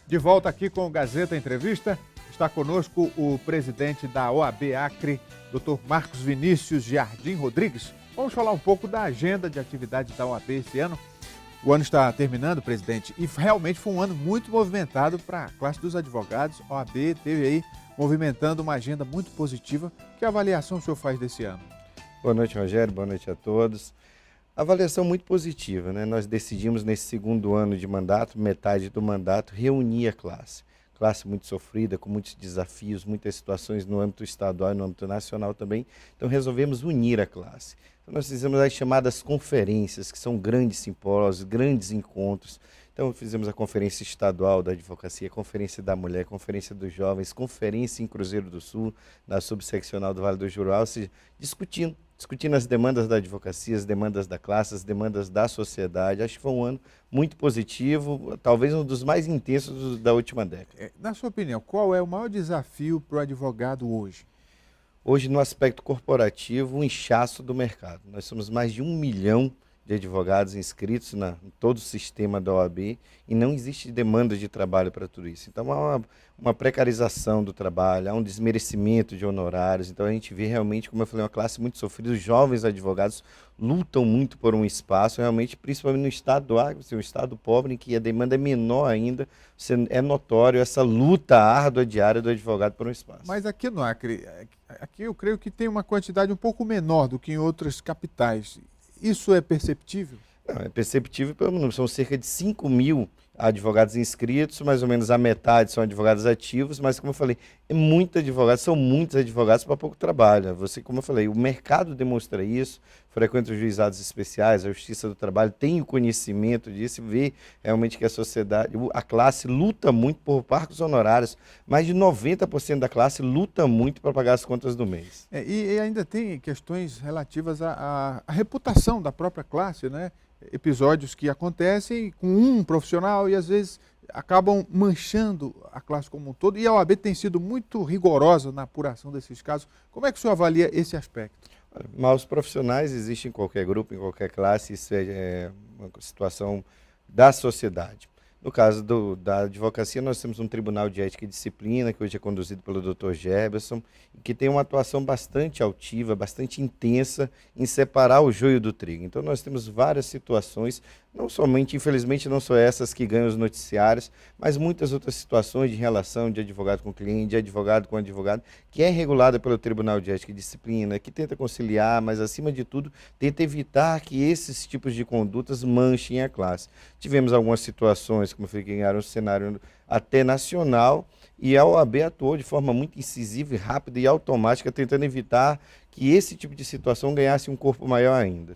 De volta aqui com o Gazeta Entrevista, está conosco o presidente da OAB Acre, Dr. Marcos Vinícius Jardim Rodrigues. Vamos falar um pouco da agenda de atividade da OAB esse ano. O ano está terminando, presidente, e realmente foi um ano muito movimentado para a classe dos advogados. A OAB teve aí movimentando uma agenda muito positiva. Que avaliação o senhor faz desse ano? Boa noite, Rogério. Boa noite a todos. Avaliação muito positiva, né? Nós decidimos nesse segundo ano de mandato, metade do mandato, reunir a classe. Classe muito sofrida, com muitos desafios, muitas situações no âmbito estadual e no âmbito nacional também. Então resolvemos unir a classe. Então, nós fizemos as chamadas conferências, que são grandes simpósios, grandes encontros. Então fizemos a conferência estadual da advocacia, conferência da mulher, conferência dos jovens, conferência em Cruzeiro do Sul, na subseccional do Vale do Juruá, ou seja, discutindo as demandas da advocacia, as demandas da classe, as demandas da sociedade. Acho que foi um ano muito positivo, talvez um dos mais intensos da última década. Na sua opinião, qual é o maior desafio para o advogado hoje? Hoje, no aspecto corporativo, o inchaço do mercado. Nós somos mais de 1 milhão de advogados inscritos em todo o sistema da OAB e não existe demanda de trabalho para tudo isso. Então, há uma precarização do trabalho, há um desmerecimento de honorários. Então, a gente vê realmente, como eu falei, uma classe muito sofrida. Os jovens advogados lutam muito por um espaço, realmente, principalmente no estado do Acre, um estado pobre, em que a demanda é menor ainda. É notório essa luta árdua diária do advogado por um espaço. Mas aqui no Acre, aqui eu creio que tem uma quantidade um pouco menor do que em outras capitais. Isso é perceptível? Não, é perceptível pelo número. São cerca de 5 mil advogados inscritos, mais ou menos a metade são advogados ativos, mas como eu falei, são muitos advogados para pouco trabalho. Você, como eu falei, o mercado demonstra isso, frequenta os juizados especiais, a Justiça do Trabalho tem o conhecimento disso, vê realmente que a sociedade, a classe luta muito por parcos honorários, mais de 90% da classe luta muito para pagar as contas do mês. E ainda tem questões relativas à reputação da própria classe, né? Episódios que acontecem com um profissional e às vezes acabam manchando a classe como um todo. E a OAB tem sido muito rigorosa na apuração desses casos. Como é que o senhor avalia esse aspecto? Maus profissionais existem em qualquer grupo, em qualquer classe, isso é uma situação da sociedade. No caso da advocacia, nós temos um Tribunal de Ética e Disciplina, que hoje é conduzido pelo Dr. Gerberson, que tem uma atuação bastante altiva, bastante intensa em separar o joio do trigo. Então nós temos várias situações, não somente, infelizmente, não são essas que ganham os noticiários, mas muitas outras situações de relação de advogado com cliente, de advogado com advogado, que é regulada pelo Tribunal de Ética e Disciplina, que tenta conciliar, mas acima de tudo, tenta evitar que esses tipos de condutas manchem a classe. Tivemos algumas situações, como eu falei, que ganharam um cenário até nacional, e a OAB atuou de forma muito incisiva, rápida e automática, tentando evitar que esse tipo de situação ganhasse um corpo maior ainda.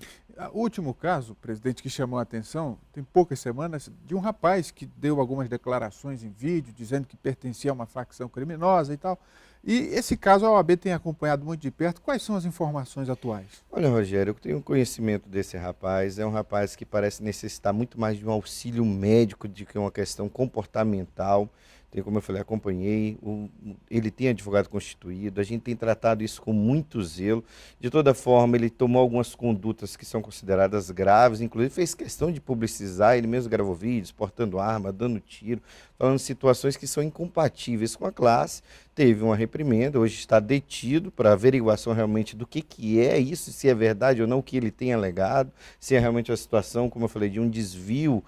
O último caso, presidente, que chamou a atenção, tem poucas semanas, de um rapaz que deu algumas declarações em vídeo, dizendo que pertencia a uma facção criminosa e tal. E esse caso a OAB tem acompanhado muito de perto. Quais são as informações atuais? Olha, Rogério, eu tenho conhecimento desse rapaz. É um rapaz que parece necessitar muito mais de um auxílio médico do que uma questão comportamental. Como eu falei, acompanhei, ele tem advogado constituído, a gente tem tratado isso com muito zelo. De toda forma, ele tomou algumas condutas que são consideradas graves, inclusive fez questão de publicizar, ele mesmo gravou vídeos, portando arma, dando tiro, falando situações que são incompatíveis com a classe. Teve uma reprimenda, hoje está detido para averiguação realmente do que é isso, se é verdade ou não o que ele tem alegado, se é realmente uma situação, como eu falei, de um desvio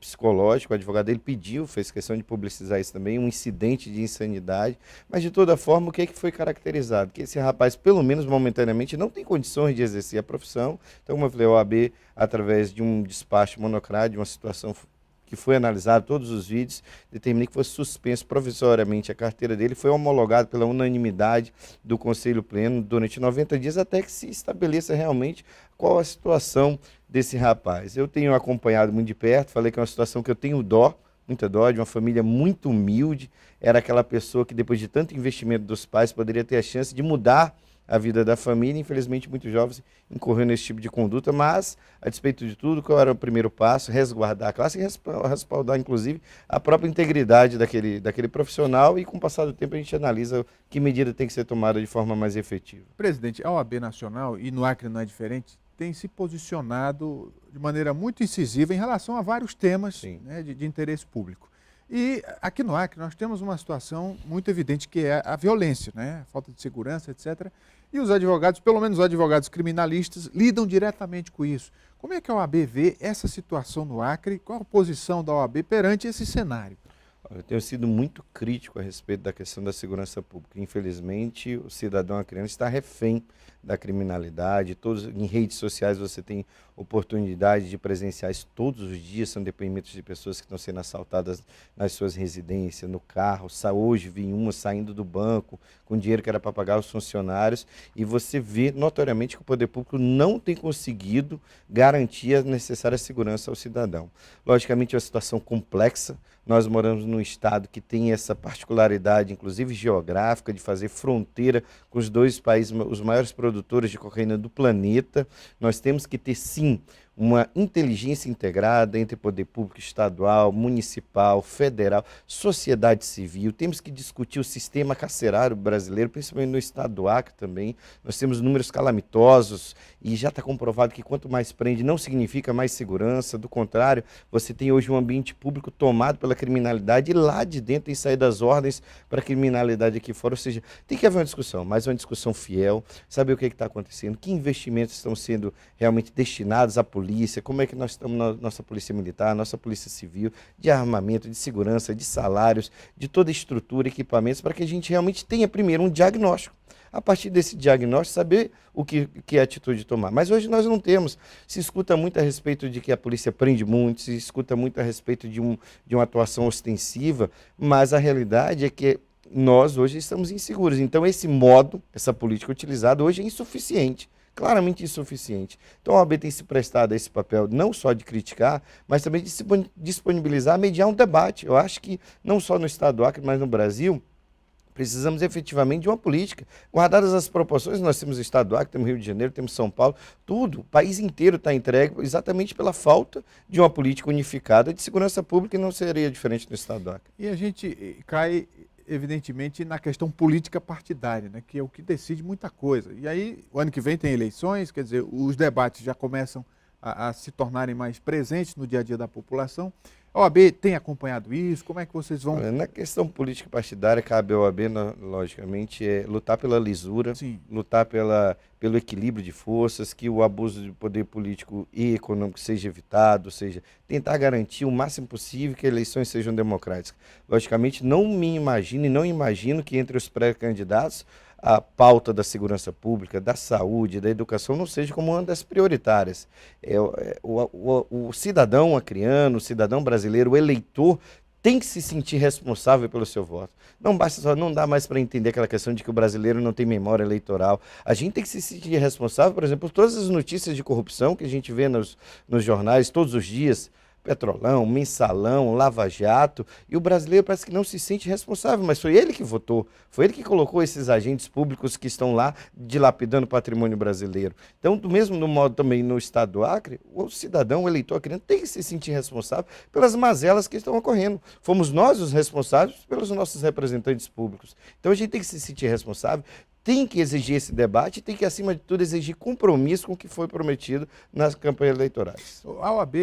psicológico. O advogado dele pediu, fez questão de publicizar isso também, um incidente de insanidade, mas de toda forma, o que foi caracterizado? Que esse rapaz, pelo menos momentaneamente, não tem condições de exercer a profissão. Então, como eu falei, a OAB, através de um despacho monocrático, de uma situação que foi analisado, todos os vídeos, determinei que fosse suspenso provisoriamente a carteira dele, foi homologado pela unanimidade do Conselho Pleno durante 90 dias, até que se estabeleça realmente qual a situação desse rapaz. Eu tenho acompanhado muito de perto, falei que é uma situação que eu tenho muita dó, de uma família muito humilde, era aquela pessoa que depois de tanto investimento dos pais poderia ter a chance de mudar a vida da família. Infelizmente, muitos jovens incorreram nesse tipo de conduta, mas, a despeito de tudo, qual era o primeiro passo? Resguardar a classe e respaldar, inclusive, a própria integridade daquele profissional, e, com o passar do tempo, a gente analisa que medida tem que ser tomada de forma mais efetiva. Presidente, a OAB Nacional, e no Acre não é diferente, tem se posicionado de maneira muito incisiva em relação a vários temas, né, de interesse público. E aqui no Acre nós temos uma situação muito evidente que é a violência, né? A falta de segurança, etc. E os advogados, pelo menos os advogados criminalistas, lidam diretamente com isso. Como é que a OAB vê essa situação no Acre? Qual a posição da OAB perante esse cenário? Eu tenho sido muito crítico a respeito da questão da segurança pública. Infelizmente, o cidadão acreano está refém da criminalidade. Em redes sociais você tem oportunidade de presenciar isso todos os dias. São depoimentos de pessoas que estão sendo assaltadas nas suas residências, no carro. Hoje vi uma saindo do banco com dinheiro que era para pagar os funcionários. E você vê notoriamente que o poder público não tem conseguido garantir a necessária segurança ao cidadão. Logicamente, é uma situação complexa. Nós moramos num estado que tem essa particularidade, inclusive geográfica, de fazer fronteira com os dois países, os maiores produtores de cocaína do planeta. Nós temos que ter, sim, uma inteligência integrada entre poder público estadual, municipal, federal, sociedade civil. Temos que discutir o sistema carcerário brasileiro, principalmente no estado do Acre também. Nós temos números calamitosos e já está comprovado que quanto mais prende não significa mais segurança. Do contrário, você tem hoje um ambiente público tomado pela criminalidade e lá de dentro tem saído das ordens para a criminalidade aqui fora. Ou seja, tem que haver uma discussão, mas uma discussão fiel, saber o que está acontecendo, que investimentos estão sendo realmente destinados à polícia, como é que nós estamos na nossa polícia militar, nossa polícia civil, de armamento, de segurança, de salários, de toda a estrutura, equipamentos, para que a gente realmente tenha primeiro um diagnóstico. A partir desse diagnóstico, saber que atitude tomar. Mas hoje nós não temos. Se escuta muito a respeito de que a polícia prende muito, se escuta muito a respeito de uma atuação ostensiva, mas a realidade é que nós hoje estamos inseguros. Então esse modo, essa política utilizada hoje é insuficiente. Claramente insuficiente. Então a OAB tem se prestado a esse papel não só de criticar, mas também de se disponibilizar, mediar um debate. Eu acho que não só no estado do Acre, mas no Brasil, precisamos efetivamente de uma política. Guardadas as proporções, nós temos o estado do Acre, temos Rio de Janeiro, temos São Paulo, tudo, o país inteiro está entregue exatamente pela falta de uma política unificada de segurança pública e não seria diferente no estado do Acre. E a gente cai, evidentemente, na questão política partidária, né, que é o que decide muita coisa. E aí, o ano que vem tem eleições, quer dizer, os debates já começam a se tornarem mais presentes no dia a dia da população. A OAB tem acompanhado isso? Como é que vocês vão... Na questão política partidária, cabe à OAB, logicamente, lutar pela lisura, Sim, lutar pelo equilíbrio de forças, que o abuso de poder político e econômico seja evitado, ou seja, tentar garantir o máximo possível que eleições sejam democráticas. Logicamente, não me imagino e não imagino que entre os pré-candidatos a pauta da segurança pública, da saúde, da educação não seja como uma das prioritárias. O cidadão acreano, o cidadão brasileiro, o eleitor, tem que se sentir responsável pelo seu voto. Não basta só, não dá mais para entender aquela questão de que o brasileiro não tem memória eleitoral. A gente tem que se sentir responsável, por exemplo, por todas as notícias de corrupção que a gente vê nos jornais todos os dias. Petrolão, Mensalão, Lava Jato, e o brasileiro parece que não se sente responsável, mas foi ele que votou, foi ele que colocou esses agentes públicos que estão lá dilapidando o patrimônio brasileiro. Então, do mesmo modo também no estado do Acre, o cidadão, o eleitor acreano tem que se sentir responsável pelas mazelas que estão ocorrendo. Fomos nós os responsáveis pelos nossos representantes públicos. Então a gente tem que se sentir responsável, tem que exigir esse debate e tem que, acima de tudo, exigir compromisso com o que foi prometido nas campanhas eleitorais. A OAB,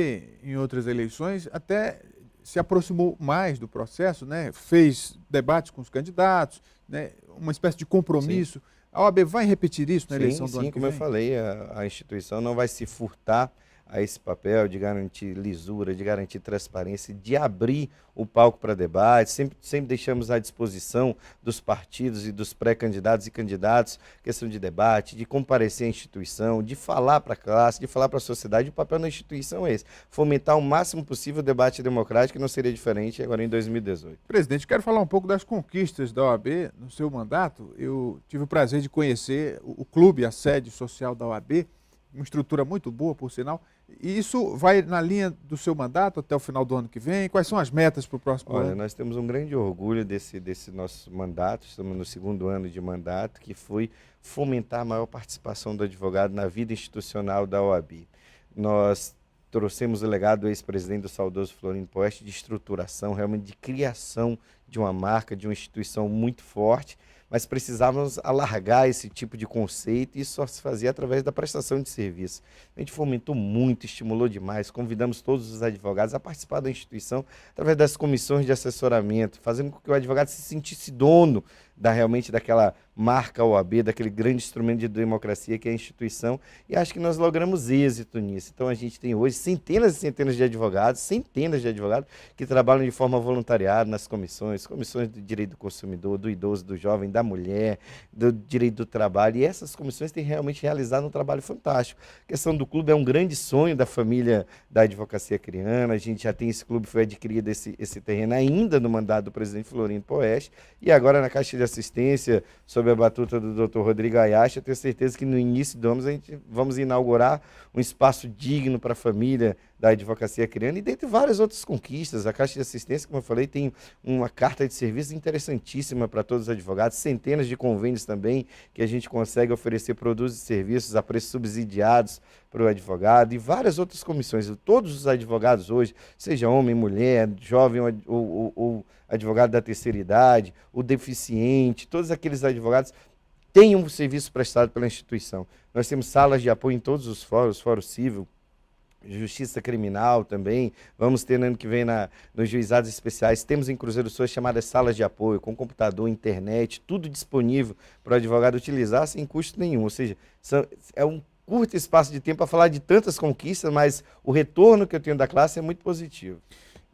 em outras eleições, até se aproximou mais do processo, né? Fez debates com os candidatos, né? Uma espécie de compromisso. Sim. A OAB vai repetir isso na eleição do ano que vem? Sim, como eu falei, a instituição não vai se furtar a esse papel de garantir lisura, de garantir transparência, de abrir o palco para debate, sempre deixamos à disposição dos partidos e dos pré-candidatos e candidatos questão de debate, de comparecer à instituição, de falar para a classe, de falar para a sociedade. O papel da instituição é esse, fomentar o máximo possível o debate democrático, que não seria diferente agora em 2018. Presidente, quero falar um pouco das conquistas da OAB no seu mandato. Eu tive o prazer de conhecer o clube, a sede social da OAB, uma estrutura muito boa, por sinal. E isso vai na linha do seu mandato até o final do ano que vem? Quais são as metas para o próximo ano? Olha, nós temos um grande orgulho desse nosso mandato, estamos no segundo ano de mandato, que foi fomentar a maior participação do advogado na vida institucional da OAB. Nós trouxemos o legado do ex-presidente do saudoso Florindo Poeste de estruturação, realmente de criação de uma marca, de uma instituição muito forte, mas precisávamos alargar esse tipo de conceito e isso só se fazia através da prestação de serviço. A gente fomentou muito, estimulou demais, convidamos todos os advogados a participar da instituição através das comissões de assessoramento, fazendo com que o advogado se sentisse dono realmente daquela marca OAB, daquele grande instrumento de democracia que é a instituição, e acho que nós logramos êxito nisso. Então a gente tem hoje centenas e centenas de advogados que trabalham de forma voluntariada nas comissões do direito do consumidor, do idoso, do jovem, da mulher, do direito do trabalho, e essas comissões têm realmente realizado um trabalho fantástico. A questão do clube é um grande sonho da família da advocacia acreana, a gente já tem esse clube, foi adquirido esse terreno ainda no mandato do presidente Florindo Poeste, e agora na Caixa de Assistência, sob a batuta do Dr. Rodrigo Ayashi, eu tenho certeza que no início do ano a gente vamos inaugurar um espaço digno para a família da advocacia acreana e dentre várias outras conquistas. A Caixa de Assistência, como eu falei, tem uma carta de serviços interessantíssima para todos os advogados, centenas de convênios também que a gente consegue oferecer produtos e serviços a preços subsidiados para o advogado e várias outras comissões. Todos os advogados hoje, seja homem, mulher, jovem ou advogado da terceira idade, o deficiente, todos aqueles advogados têm um serviço prestado pela instituição. Nós temos salas de apoio em todos os fóruns, fórum civil, justiça criminal também, vamos ter no ano que vem nos juizados especiais, temos em Cruzeiro do Sul chamadas salas de apoio, com computador, internet, tudo disponível para o advogado utilizar sem custo nenhum, ou seja, é um curto espaço de tempo para falar de tantas conquistas, mas o retorno que eu tenho da classe é muito positivo.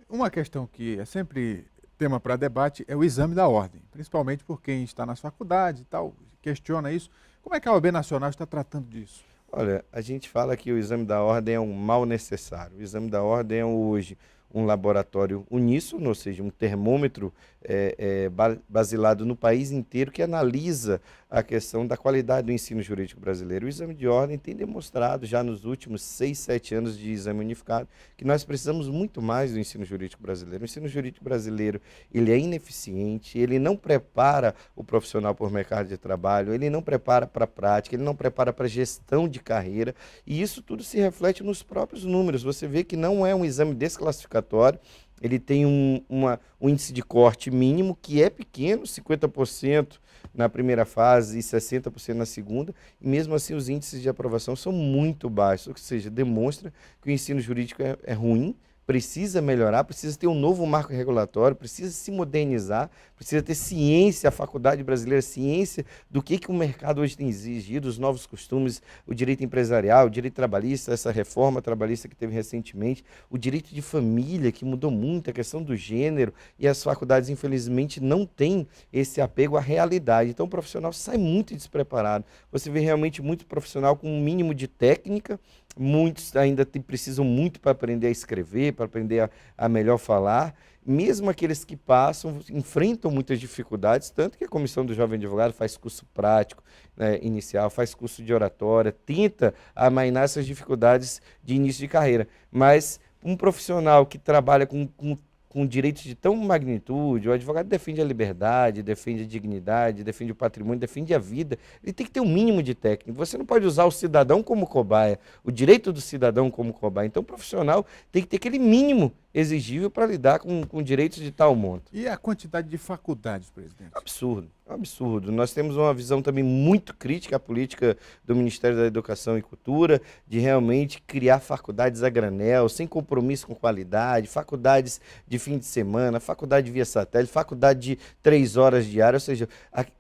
Uma questão que é sempre tema para debate é o exame da ordem, principalmente por quem está nas faculdades e tal, questiona isso. Como é que a OAB Nacional está tratando disso? Olha, a gente fala que o exame da ordem é um mal necessário. O exame da ordem é hoje um laboratório uníssono, ou seja, um termômetro basilado no país inteiro que analisa a questão da qualidade do ensino jurídico brasileiro. O exame de ordem tem demonstrado já nos últimos 6, 7 anos de exame unificado que nós precisamos muito mais do ensino jurídico brasileiro. O ensino jurídico brasileiro ele é ineficiente, ele não prepara o profissional para o mercado de trabalho, ele não prepara para a prática, ele não prepara para a gestão de carreira e isso tudo se reflete nos próprios números. Você vê que não é um exame desclassificatório, ele tem um índice de corte mínimo que é pequeno, 50% na primeira fase e 60% na segunda, e mesmo assim os índices de aprovação são muito baixos, ou seja, demonstra que o ensino jurídico é ruim, precisa melhorar, precisa ter um novo marco regulatório, precisa se modernizar, precisa ter ciência, a faculdade brasileira, ciência do que o mercado hoje tem exigido, os novos costumes, o direito empresarial, o direito trabalhista, essa reforma trabalhista que teve recentemente, o direito de família, que mudou muito, a questão do gênero, e as faculdades, infelizmente, não têm esse apego à realidade. Então, o profissional sai muito despreparado. Você vê realmente muito profissional com um mínimo de técnica, muitos ainda precisam muito para aprender a escrever, para aprender a melhor falar. Mesmo aqueles que passam, enfrentam muitas dificuldades, tanto que a Comissão do Jovem Advogado faz curso prático, né, inicial, faz curso de oratória, tenta amainar essas dificuldades de início de carreira. Mas um profissional que trabalha com direitos de tão magnitude, o advogado defende a liberdade, defende a dignidade, defende o patrimônio, defende a vida, ele tem que ter um mínimo de técnica. Você não pode usar o cidadão como cobaia, o direito do cidadão como cobaia. Então o profissional tem que ter aquele mínimo exigível para lidar com direitos de tal monta. E a quantidade de faculdades, presidente? Absurdo, absurdo. Nós temos uma visão também muito crítica à política do Ministério da Educação e Cultura, de realmente criar faculdades a granel, sem compromisso com qualidade, faculdades de fim de semana, faculdade via satélite, faculdade de 3 horas diárias, ou seja,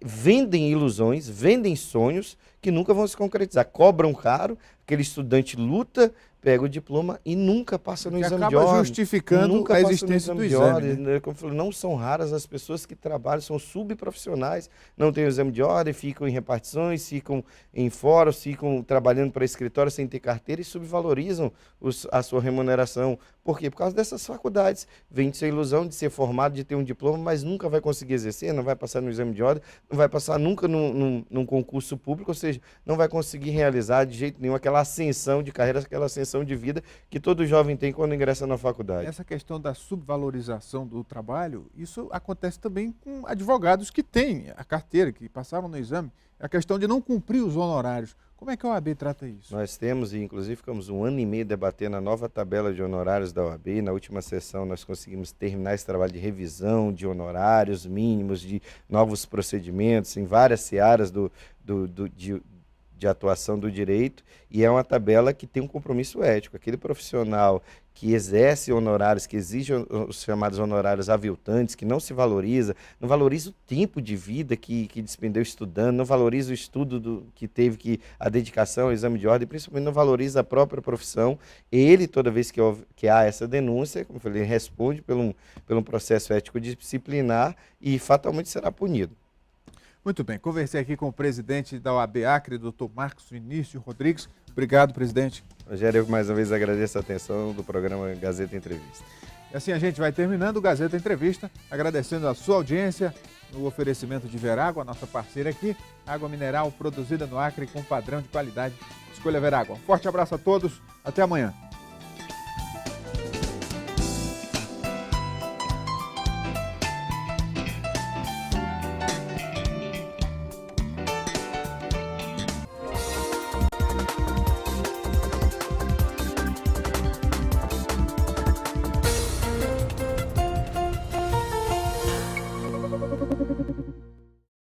vendem ilusões, vendem sonhos que nunca vão se concretizar. Cobram caro, aquele estudante luta, pega o diploma e nunca passa no exame de ordem. Acaba justificando a existência do exame. Né? Como eu falei, não são raras as pessoas que trabalham, são subprofissionais, não têm o exame de ordem, ficam em repartições, ficam em fóruns, ficam trabalhando para escritório sem ter carteira e subvalorizam a sua remuneração. Por quê? Por causa dessas faculdades. Vende-se a ilusão de ser formado, de ter um diploma, mas nunca vai conseguir exercer, não vai passar no exame de ordem, não vai passar nunca num concurso público, ou seja, não vai conseguir realizar de jeito nenhum aquela ascensão de carreira, aquela ascensão de vida que todo jovem tem quando ingressa na faculdade. Essa questão da subvalorização do trabalho, isso acontece também com advogados que têm a carteira, que passaram no exame, a questão de não cumprir os honorários. Como é que a OAB trata isso? Nós temos, e inclusive ficamos 1 ano e meio debatendo a nova tabela de honorários da OAB. Na última sessão nós conseguimos terminar esse trabalho de revisão de honorários mínimos, de novos procedimentos em várias searas de atuação do direito, e é uma tabela que tem um compromisso ético. Aquele profissional que exerce honorários, que exige os chamados honorários aviltantes, que não se valoriza, não valoriza o tempo de vida que despendeu estudando, não valoriza o estudo que teve, a dedicação ao exame de ordem, principalmente não valoriza a própria profissão. Ele, toda vez que há essa denúncia, como eu falei, responde por um processo ético disciplinar e fatalmente será punido. Muito bem, conversei aqui com o presidente da OAB Acre, Dr. Marcos Vinícius Rodrigues. Obrigado, presidente. Rogério, eu mais uma vez agradeço a atenção do programa Gazeta Entrevista. E assim a gente vai terminando o Gazeta Entrevista, agradecendo a sua audiência no oferecimento de Verágua, nossa parceira aqui, água mineral produzida no Acre com padrão de qualidade. Escolha Verágua. Forte abraço a todos, até amanhã.